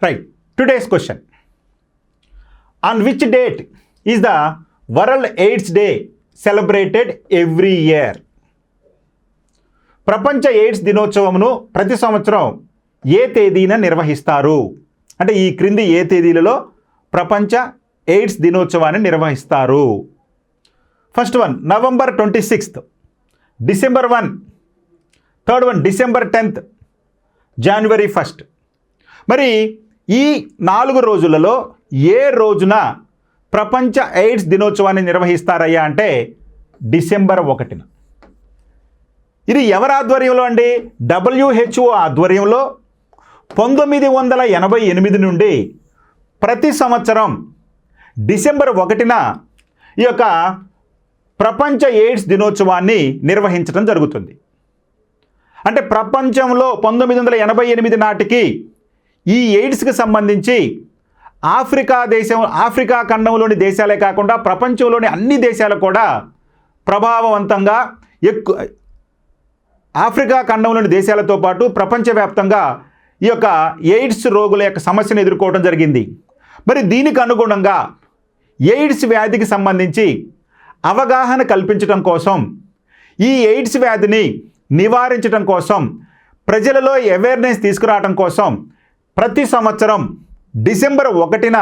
Right. Today's question. On which date is the World AIDS Day celebrated every year? ప్రపంచ AIDS దినోత్సవమును ప్రతి సంవత్సరం ఏ తేదీన నిర్వహిస్తారు? అంటే ఈ క్రింది ఏ తేదీలలో ప్రపంచ ఎయిడ్స్ దినోత్సవాన్ని నిర్వహిస్తారు? First one November 26th, December 1, third one December 10th, జనవరి 1st. మరి ఈ 4 రోజులలో ఏ రోజున ప్రపంచ ఎయిడ్స్ దినోత్సవాన్ని నిర్వహిస్తారయ్యా అంటే డిసెంబర్ 1న. ఇది ఎవరి ఆధ్వర్యంలో అండి? WHO ఆధ్వర్యంలో 1988 నుండి ప్రతి సంవత్సరం డిసెంబర్ 1న ఈ యొక్క ప్రపంచ ఎయిడ్స్ దినోత్సవాన్ని నిర్వహించడం జరుగుతుంది. అంటే ప్రపంచంలో 1988 నాటికి ఈ ఎయిడ్స్కి సంబంధించి ఆఫ్రికా ఖండంలోని దేశాలే కాకుండా ప్రపంచంలోని అన్ని దేశాలు కూడా ప్రభావవంతంగా ఆఫ్రికా ఖండంలోని దేశాలతో పాటు ప్రపంచవ్యాప్తంగా ఈ యొక్క ఎయిడ్స్ రోగుల యొక్క సమస్యను ఎదుర్కోవడం జరిగింది. మరి దీనికి అనుగుణంగా ఎయిడ్స్ వ్యాధికి సంబంధించి అవగాహన కల్పించడం కోసం, ఈ ఎయిడ్స్ వ్యాధిని నివారించడం కోసం, ప్రజలలో అవేర్నెస్ తీసుకురావడం కోసం ప్రతి సంవత్సరం డిసెంబర్ 1న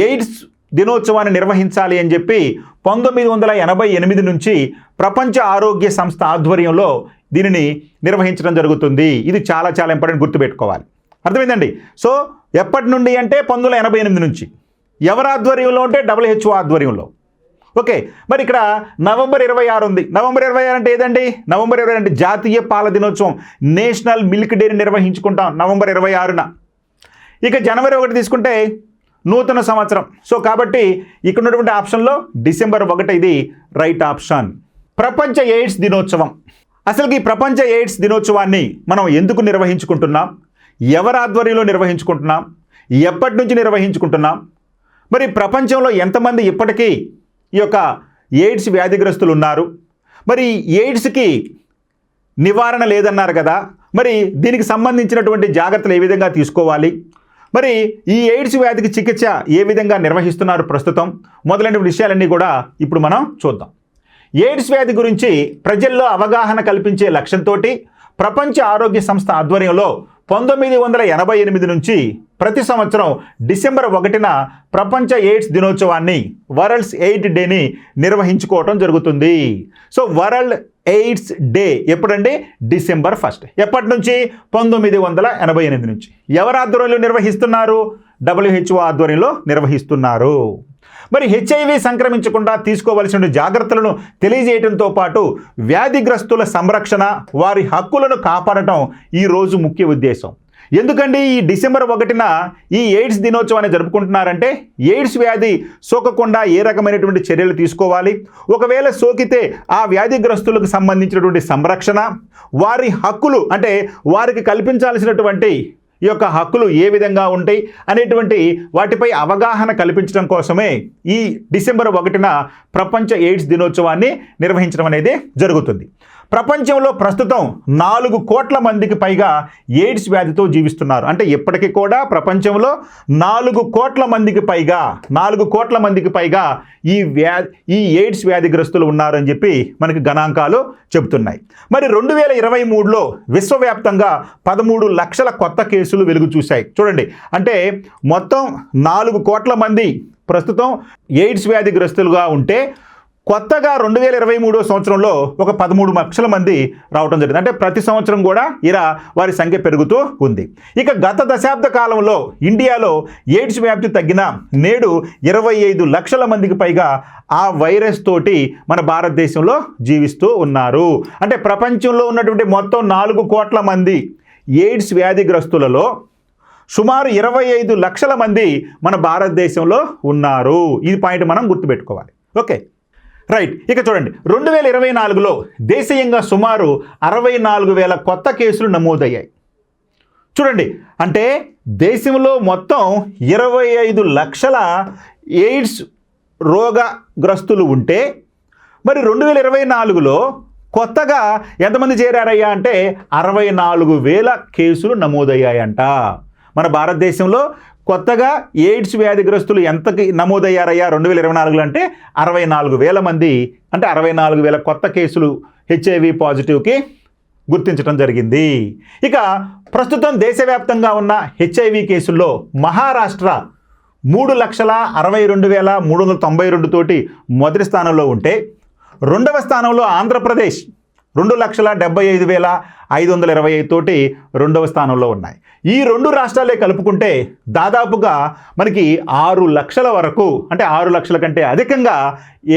ఎయిడ్స్ దినోత్సవాన్ని నిర్వహించాలి అని చెప్పి 1988 నుంచి ప్రపంచ ఆరోగ్య సంస్థ ఆధ్వర్యంలో దీనిని నిర్వహించడం జరుగుతుంది. ఇది చాలా ఇంపార్టెంట్, గుర్తుపెట్టుకోవాలి. అర్థమైందండి? సో ఎప్పటి నుండి అంటే 1988 నుంచి. ఎవరి ఆధ్వర్యంలో అంటే WHO ఆధ్వర్యంలో. ఓకే, మరి ఇక్కడ నవంబర్ 26 ఉంది. నవంబర్ 26 అంటే ఏదండి? నవంబర్ 26 అంటే జాతీయ పాల దినోత్సవం, నేషనల్ మిల్క్ డేని నిర్వహించుకుంటాం నవంబర్ 26న. ఇక జనవరి 1 తీసుకుంటే నూతన సంవత్సరం. సో కాబట్టి ఇక్కడ ఉన్నటువంటి ఆప్షన్లో డిసెంబర్ 1 ఇది రైట్ ఆప్షన్. ప్రపంచ ఎయిడ్స్ దినోత్సవం. అసలుకి ఈ ప్రపంచ ఎయిడ్స్ దినోత్సవాన్ని మనం ఎందుకు నిర్వహించుకుంటున్నాం? ఎవరి ఆధ్వర్యంలో నిర్వహించుకుంటున్నాం? ఎప్పటి నుంచి నిర్వహించుకుంటున్నాం? మరి ప్రపంచంలో ఎంతమంది ఇప్పటికీ ఈ యొక్క ఎయిడ్స్ వ్యాధిగ్రస్తులు ఉన్నారు? మరి ఎయిడ్స్కి నివారణ లేదన్నారు కదా, మరి దీనికి సంబంధించినటువంటి జాగ్రత్తలు ఏ విధంగా తీసుకోవాలి? మరి ఈ ఎయిడ్స్ వ్యాధికి చికిత్స ఏ విధంగా నిర్వహిస్తున్నారు ప్రస్తుతం? మొదలైన విషయాలన్నీ కూడా ఇప్పుడు మనం చూద్దాం. ఎయిడ్స్ వ్యాధి గురించి ప్రజల్లో అవగాహన కల్పించే లక్ష్యంతో ప్రపంచ ఆరోగ్య సంస్థ ఆధ్వర్యంలో 1988 నుంచి ప్రతి సంవత్సరం డిసెంబర్ 1న ప్రపంచ ఎయిడ్స్ దినోత్సవాన్ని, వరల్డ్స్ ఎయిడ్స్ డేని నిర్వహించుకోవటం జరుగుతుంది. సో వరల్డ్ ఎయిడ్స్ డే ఎప్పుడండి? డిసెంబర్ 1. ఎప్పటి నుంచి? 1988 నుంచి. ఎవరి ఆధ్వర్యంలో నిర్వహిస్తున్నారు? WHO ఆధ్వర్యంలో నిర్వహిస్తున్నారు. మరి HIV సంక్రమించకుండా తీసుకోవలసిన జాగ్రత్తలను తెలియజేయడంతో పాటు వ్యాధిగ్రస్తుల సంరక్షణ, వారి హక్కులను కాపాడటం ఈరోజు ముఖ్య ఉద్దేశం. ఎందుకండి ఈ డిసెంబర్ 1న ఈ ఎయిడ్స్ దినోత్సవాన్ని జరుపుకుంటున్నారంటే ఎయిడ్స్ వ్యాధి సోకకుండా ఏ రకమైనటువంటి చర్యలు తీసుకోవాలి, ఒకవేళ సోకితే ఆ వ్యాధిగ్రస్తులకు సంబంధించినటువంటి సంరక్షణ, వారి హక్కులు అంటే వారికి కల్పించాల్సినటువంటి ఈ యొక్క హక్కులు ఏ విధంగా ఉంటాయి అనేటువంటి వాటిపై అవగాహన కల్పించడం కోసమే ఈ డిసెంబర్ 1న ప్రపంచ ఎయిడ్స్ దినోత్సవాన్ని నిర్వహించడం అనేది జరుగుతుంది. ప్రపంచంలో ప్రస్తుతం 4 కోట్ల మందికి పైగా ఎయిడ్స్ వ్యాధితో జీవిస్తున్నారు. అంటే ఇప్పటికీ కూడా ప్రపంచంలో 4 కోట్ల మందికి పైగా ఈ ఎయిడ్స్ వ్యాధిగ్రస్తులు ఉన్నారని చెప్పి మనకి గణాంకాలు చెబుతున్నాయి. మరి 2023లో విశ్వవ్యాప్తంగా 13 లక్షల కొత్త కేసులు వెలుగు చూశాయి. చూడండి, అంటే మొత్తం 4 కోట్ల మంది ప్రస్తుతం ఎయిడ్స్ వ్యాధిగ్రస్తులుగా ఉంటే కొత్తగా 2023 సంవత్సరంలో ఒక 13 లక్షల మంది రావడం జరిగింది. అంటే ప్రతి సంవత్సరం కూడా ఇలా వారి సంఖ్య పెరుగుతూ ఉంది. ఇక గత దశాబ్ద కాలంలో ఇండియాలో ఎయిడ్స్ వ్యాప్తి తగ్గిన నేడు 25 లక్షల మందికి పైగా ఆ వైరస్ తోటి మన భారతదేశంలో జీవిస్తూ ఉన్నారు. అంటే ప్రపంచంలో ఉన్నటువంటి మొత్తం 4 కోట్ల మంది ఎయిడ్స్ వ్యాధిగ్రస్తులలో సుమారు 25 లక్షల మంది మన భారతదేశంలో ఉన్నారు. ఈ పాయింట్ మనం గుర్తుపెట్టుకోవాలి. Okay, right. ఇక చూడండి, 2024లో దేశీయంగా సుమారు 64,000 కొత్త కేసులు నమోదయ్యాయి. చూడండి, అంటే దేశంలో మొత్తం 25 లక్షల ఎయిడ్స్ రోగగ్రస్తులు ఉంటే మరి 2024లో కొత్తగా ఎంతమంది చేరారయ్యా అంటే 64,000 కేసులు నమోదయ్యాయంట. మన భారతదేశంలో కొత్తగా ఎయిడ్స్ వ్యాధిగ్రస్తులు ఎంతకి నమోదయ్యారయ్యా 2024లో అంటే 64,000 మంది, అంటే 64,000 కొత్త కేసులు హెచ్ఐవి పాజిటివ్కి గుర్తించడం జరిగింది. ఇక ప్రస్తుతం దేశవ్యాప్తంగా ఉన్న హెచ్ఐవి కేసుల్లో మహారాష్ట్ర 3,62,392 తోటి మొదటి స్థానంలో ఉంటే, రెండవ స్థానంలో ఆంధ్రప్రదేశ్ 2,75,525 తోటి రెండవ స్థానంలో ఉన్నాయి. ఈ రెండు రాష్ట్రాలే కలుపుకుంటే దాదాపుగా మనకి 6 లక్షల వరకు, అంటే 6 లక్షల కంటే అధికంగా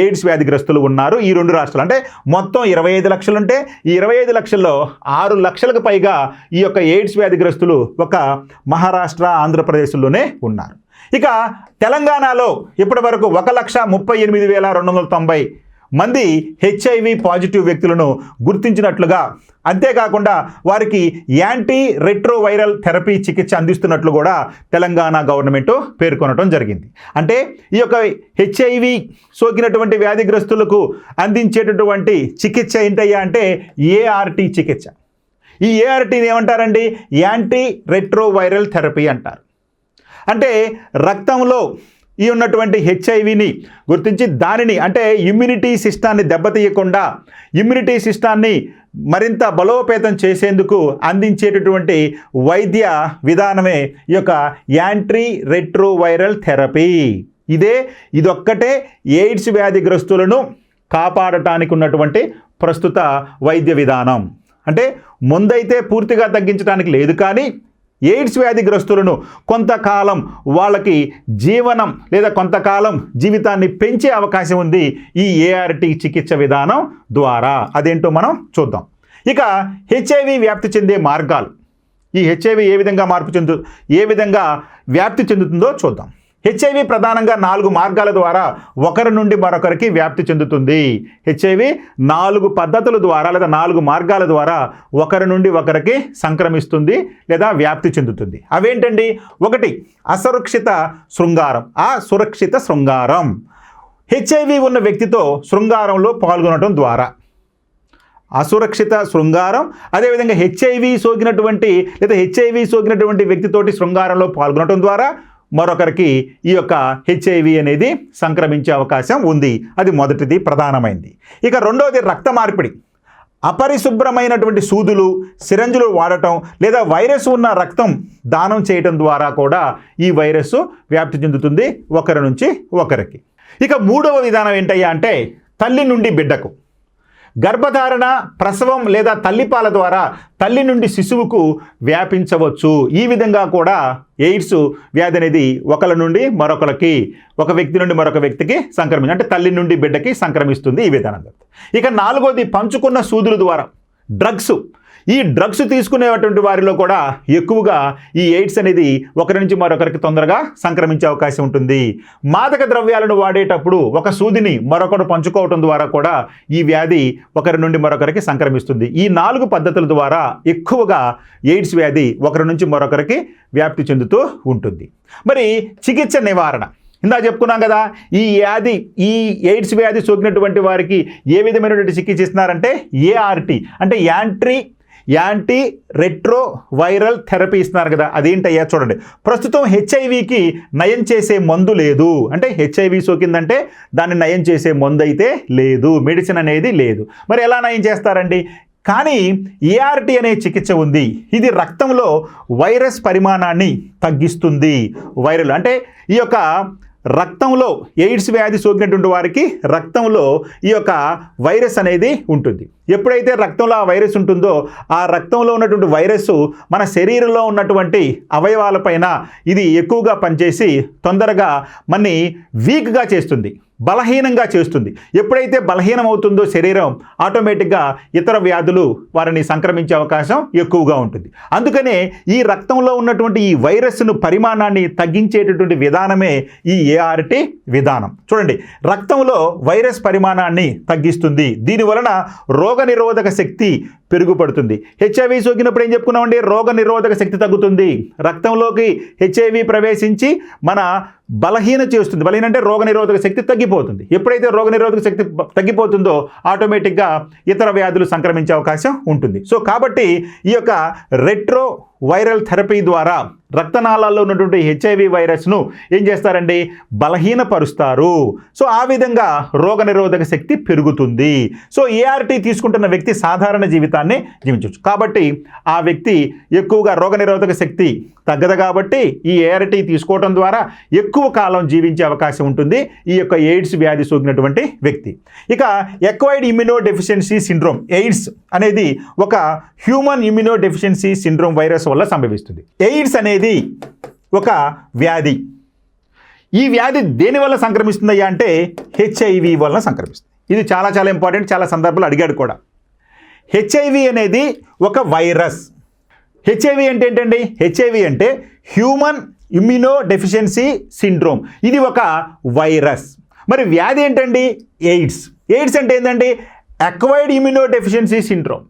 ఎయిడ్స్ వ్యాధిగ్రస్తులు ఉన్నారు ఈ రెండు రాష్ట్రాలు. అంటే మొత్తం 25 లక్షలు ఉంటే ఈ 25 లక్షల్లో 6 లక్షలకు పైగా ఈ యొక్క ఎయిడ్స్ వ్యాధిగ్రస్తులు ఒక మహారాష్ట్ర, ఆంధ్రప్రదేశ్లోనే ఉన్నారు. ఇక తెలంగాణలో ఇప్పటి వరకు 1,38,290 మంది హెచ్ఐవి పాజిటివ్ వ్యక్తులను గుర్తించినట్లుగా, అంతేకాకుండా వారికి యాంటీ రెట్రోవైరల్ థెరపీ చికిత్స అందిస్తున్నట్లు కూడా తెలంగాణ గవర్నమెంట్ పేర్కొనడం జరిగింది. అంటే ఈ యొక్క హెచ్ఐవి సోకినటువంటి వ్యాధిగ్రస్తులకు అందించేటటువంటి చికిత్స ఏంటయ్యా అంటే ఏఆర్టీ చికిత్స. ఈ ఏఆర్టీని ఏమంటారండి? యాంటీ రెట్రోవైరల్ థెరపీ అంటారు. అంటే రక్తంలో ఈ ఉన్నటువంటి హెచ్ఐవిని గుర్తించి దానిని, అంటే ఇమ్యూనిటీ సిస్టాన్ని దెబ్బతీయకుండా ఇమ్యూనిటీ సిస్టాన్ని మరింత బలోపేతం చేసేందుకు అందించేటటువంటి వైద్య విధానమే ఈ యొక్క యాంటీ రెట్రోవైరల్ థెరపీ. ఇదొక్కటే ఎయిడ్స్ వ్యాధిగ్రస్తులను కాపాడటానికి ఉన్నటువంటి ప్రస్తుత వైద్య విధానం. అంటే ముందైతే పూర్తిగా తగ్గించడానికి లేదు, కానీ ఎయిడ్స్ వ్యాధిగ్రస్తులను కొంతకాలం వాళ్ళకి జీవనం లేదా కొంతకాలం జీవితాన్ని పెంచే అవకాశం ఉంది ఈ ఏఆర్టీ చికిత్స విధానం ద్వారా. అదేంటో మనం చూద్దాం. ఇక హెచ్ఐవి వ్యాప్తి చెందే మార్గాలు, ఈ హెచ్ఐవి ఏ విధంగా వ్యాప్తి చెందుతుందో చూద్దాం. హెచ్ఐవి ప్రధానంగా 4 మార్గాల ద్వారా ఒకరి నుండి మరొకరికి వ్యాప్తి చెందుతుంది. హెచ్ఐవి 4 పద్ధతుల ద్వారా లేదా 4 మార్గాల ద్వారా ఒకరి నుండి ఒకరికి సంక్రమిస్తుంది లేదా వ్యాప్తి చెందుతుంది. అవేంటండి? 1, అసురక్షిత శృంగారం. హెచ్ఐవి ఉన్న వ్యక్తితో శృంగారంలో పాల్గొనడం ద్వారా అసురక్షిత శృంగారం. అదేవిధంగా హెచ్ఐవి సోకినటువంటి వ్యక్తితోటి శృంగారంలో పాల్గొనడం ద్వారా మరొకరికి ఈ యొక్క హెచ్ఐవి అనేది సంక్రమించే అవకాశం ఉంది. అది మొదటిది, ప్రధానమైంది. ఇక రెండవది రక్త మార్పిడి. అపరిశుభ్రమైనటువంటి సూదులు, సిరంజులు వాడటం లేదా వైరస్ ఉన్న రక్తం దానం చేయటం ద్వారా కూడా ఈ వైరస్ వ్యాప్తి చెందుతుంది ఒకరి నుంచి ఒకరికి. ఇక మూడవ విధానం ఏంటయ్యా అంటే తల్లి నుండి బిడ్డకు. గర్భధారణ, ప్రసవం లేదా తల్లిపాల ద్వారా తల్లి నుండి శిశువుకు వ్యాపించవచ్చు. ఈ విధంగా కూడా ఎయిడ్స్ వ్యాధి అనేది ఒకరి నుండి మరొకరికి, ఒక వ్యక్తి నుండి మరొక వ్యక్తికి అంటే తల్లి నుండి బిడ్డకి సంక్రమిస్తుంది ఈ విధానంగా. ఇక 4వది పంచుకున్న సూదుల ద్వారా డ్రగ్స్. ఈ డ్రగ్స్ తీసుకునేటువంటి వారిలో కూడా ఎక్కువగా ఈ ఎయిడ్స్ అనేది ఒకరి నుంచి మరొకరికి తొందరగా సంక్రమించే అవకాశం ఉంటుంది. మాదక ద్రవ్యాలను వాడేటప్పుడు ఒక సూదిని మరొకరు పంచుకోవటం ద్వారా కూడా ఈ వ్యాధి ఒకరి నుండి మరొకరికి సంక్రమిస్తుంది. ఈ 4 పద్ధతుల ద్వారా ఎక్కువగా ఎయిడ్స్ వ్యాధి ఒకరి నుంచి మరొకరికి వ్యాప్తి చెందుతూ ఉంటుంది. మరి చికిత్స నివారణ ఇందా చెప్పుకున్నాం కదా, ఈ ఎయిడ్స్ వ్యాధి సోకినటువంటి వారికి ఏ విధమైనటువంటి చికిత్స ఇస్తున్నారంటే ఏఆర్టీ, అంటే యాంటీ రెట్రోవైరల్ థెరపీ ఇస్తున్నారు కదా. అదేంటయ్యా చూడండి. ప్రస్తుతం హెచ్ఐవికి నయం చేసే మందు లేదు. అంటే హెచ్ఐవి సోకిందంటే దాన్ని నయం చేసే మందు అయితే లేదు, మెడిసిన్ అనేది లేదు. మరి ఎలా నయం చేస్తారండి? కానీ ఏఆర్టీ అనే చికిత్స ఉంది. ఇది రక్తంలో వైరస్ పరిమాణాన్ని తగ్గిస్తుంది. వైరల్ అంటే ఈ యొక్క రక్తంలో ఎయిడ్స్ వ్యాధి సోకినటువంటి వారికి రక్తంలో ఈ యొక్క వైరస్ అనేది ఉంటుంది. ఎప్పుడైతే రక్తంలో ఆ వైరస్ ఉంటుందో ఆ రక్తంలో ఉన్నటువంటి వైరస్ మన శరీరంలో ఉన్నటువంటి అవయవాలపైన ఇది ఎక్కువగా పనిచేసి తొందరగా మనని వీక్గా చేస్తుంది, బలహీనంగా చేస్తుంది. ఎప్పుడైతే బలహీనం అవుతుందో శరీరం, ఆటోమేటిక్గా ఇతర వ్యాధులు వారిని సంక్రమించే అవకాశం ఎక్కువగా ఉంటుంది. అందుకనే ఈ రక్తంలో ఉన్నటువంటి ఈ వైరస్ను పరిమాణాన్ని తగ్గించేటటువంటి విధానమే ఈ ఏఆర్టీ విధానం. చూడండి, రక్తంలో వైరస్ పరిమాణాన్ని తగ్గిస్తుంది. దీనివలన రోగనిరోధక శక్తి పెరుగుపడుతుంది. హెచ్ఐవి సోకినప్పుడు ఏం చెప్పుకున్నామండి? రోగనిరోధక శక్తి తగ్గుతుంది. రక్తంలోకి హెచ్ఐవి ప్రవేశించి మన బలహీన చేస్తుంది. బలహీన అంటే రోగనిరోధక శక్తి తగ్గిపోతుంది. ఎప్పుడైతే రోగనిరోధక శక్తి తగ్గిపోతుందో ఆటోమేటిక్గా ఇతర వ్యాధులు సంక్రమించే అవకాశం ఉంటుంది. సో కాబట్టి ఈ యొక్క రెట్రో వైరల్ థెరపీ ద్వారా రక్తనాళాల్లో ఉన్నటువంటి హెచ్ఐవి వైరస్ను ఏం చేస్తారండి, బలహీనపరుస్తారు. సో ఆ విధంగా రోగనిరోధక శక్తి పెరుగుతుంది. సో ఏఆర్టీ తీసుకుంటున్న వ్యక్తి సాధారణ జీవితాన్ని జీవించవచ్చు. కాబట్టి ఆ వ్యక్తి ఎక్కువగా రోగనిరోధక శక్తి తగ్గదు కాబట్టి ఈ ఏఆర్టీ తీసుకోవడం ద్వారా ఎక్కువ కాలం జీవించే అవకాశం ఉంటుంది ఈ యొక్క ఎయిడ్స్ వ్యాధి సోకినటువంటి వ్యక్తి. ఇక acquired immuno deficiency syndrome, AIDS అనేది ఒక human immuno deficiency syndrome virus వల్ల సంభవిస్తుంది. ఎయిడ్స్ అనేది ఒక వ్యాధి. ఈ వ్యాధి దేని వల్ల సంక్రమిస్తుందయ్యా అంటే హెచ్ఐవి వల్ల సంక్రమిస్తుంది. ఇది చాలా చాలా ఇంపార్టెంట్, చాలా సందర్భాలు అడిగాడు కూడా. హెచ్ఐవి అనేది ఒక వైరస్. హెచ్ఐవి అంటే ఏంటండి, హెచ్ఐవి అంటే హ్యూమన్ ఇమ్యూనో డెఫిషియన్సీ సిండ్రోమ్. ఇది ఒక వైరస్. మరి వ్యాధి ఏంటండి, ఎయిడ్స్. ఎయిడ్స్ అంటే ఏంటండి, acquired immuno deficiency syndrome.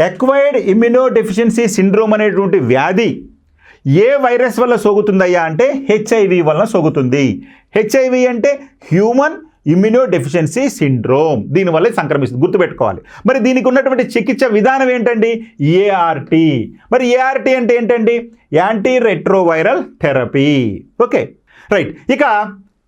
Acquired immuno deficiency syndrome అనేటువంటి వ్యాధి ఏ వైరస్ వల్ల సోకుతుందయ్యా అంటే హెచ్ఐవి వల్ల సోకుతుంది. హెచ్ఐవి అంటే హ్యూమన్ ఇమ్యూనో డెఫిషియన్సీ సిండ్రోమ్, దీనివల్ల సంక్రమిస్తుంది, గుర్తుపెట్టుకోవాలి. మరి దీనికి ఉన్నటువంటి చికిత్స విధానం ఏంటండి, ఏఆర్టీ. మరి ఏఆర్టీ అంటే ఏంటండి, anti retroviral therapy. Okay, right. ఇక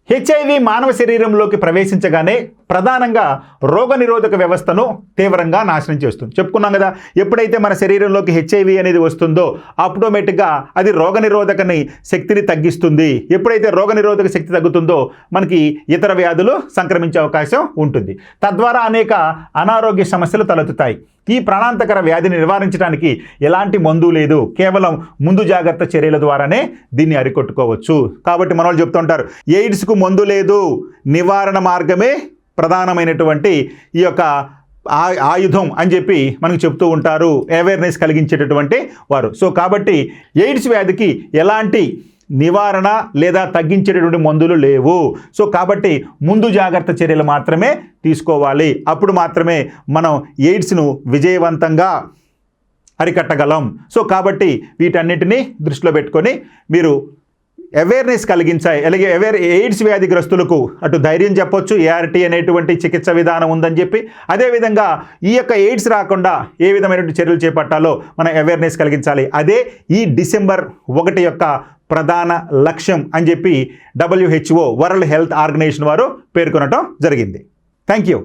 హెచ్ఐవి మానవ శరీరంలోకి ప్రవేశించగానే ప్రధానంగా రోగనిరోధక వ్యవస్థను తీవ్రంగా నాశనం చేస్తుంది. చెప్పుకున్నాం కదా, ఎప్పుడైతే మన శరీరంలోకి హెచ్ఐవి అనేది వస్తుందో ఆటోమేటిక్గా అది రోగనిరోధకని శక్తిని తగ్గిస్తుంది. ఎప్పుడైతే రోగనిరోధక శక్తి తగ్గుతుందో మనకి ఇతర వ్యాధులు సంక్రమించే అవకాశం ఉంటుంది. తద్వారా అనేక అనారోగ్య సమస్యలు తలెత్తుతాయి. ఈ ప్రాణాంతకర వ్యాధిని నివారించడానికి ఎలాంటి మందు లేదు, కేవలం ముందు జాగ్రత్త చర్యల ద్వారానే దీన్ని అరికొట్టుకోవచ్చు. కాబట్టి మన వాళ్ళు చెప్తుంటారు ఎయిడ్స్కు మందు లేదు, నివారణ మార్గమే ప్రధానమైనటువంటి ఈ యొక్క ఆయుధం అని చెప్పి మనకు చెప్తూ ఉంటారు అవేర్నెస్ కలిగించేటటువంటి వారు. సో కాబట్టి ఎయిడ్స్ వ్యాధికి ఎలాంటి నివారణ లేదా తగ్గించేటటువంటి మందులు లేవు. సో కాబట్టి ముందు జాగ్రత్త చర్యలు మాత్రమే తీసుకోవాలి. అప్పుడు మాత్రమే మనం ఎయిడ్స్ను విజయవంతంగా అరికట్టగలం. సో కాబట్టి వీటన్నిటినీ దృష్టిలో పెట్టుకొని మీరు అవేర్నెస్ కలిగించాయి. అలాగే ఎయిడ్స్ వ్యాధిగ్రస్తులకు అటు ధైర్యం చెప్పొచ్చు, ఏఆర్టీ అనేటువంటి చికిత్స విధానం ఉందని చెప్పి, అదేవిధంగా ఈ యొక్క ఎయిడ్స్ రాకుండా ఏ విధమైనటువంటి చర్యలు చేపట్టాలో మనం అవేర్నెస్ కలిగించాలి. అదే ఈ డిసెంబర్ 1 యొక్క ప్రధాన లక్ష్యం అని చెప్పి WHO వరల్డ్ హెల్త్ ఆర్గనైజేషన్ వారు పేర్కొనడం జరిగింది. Thank you.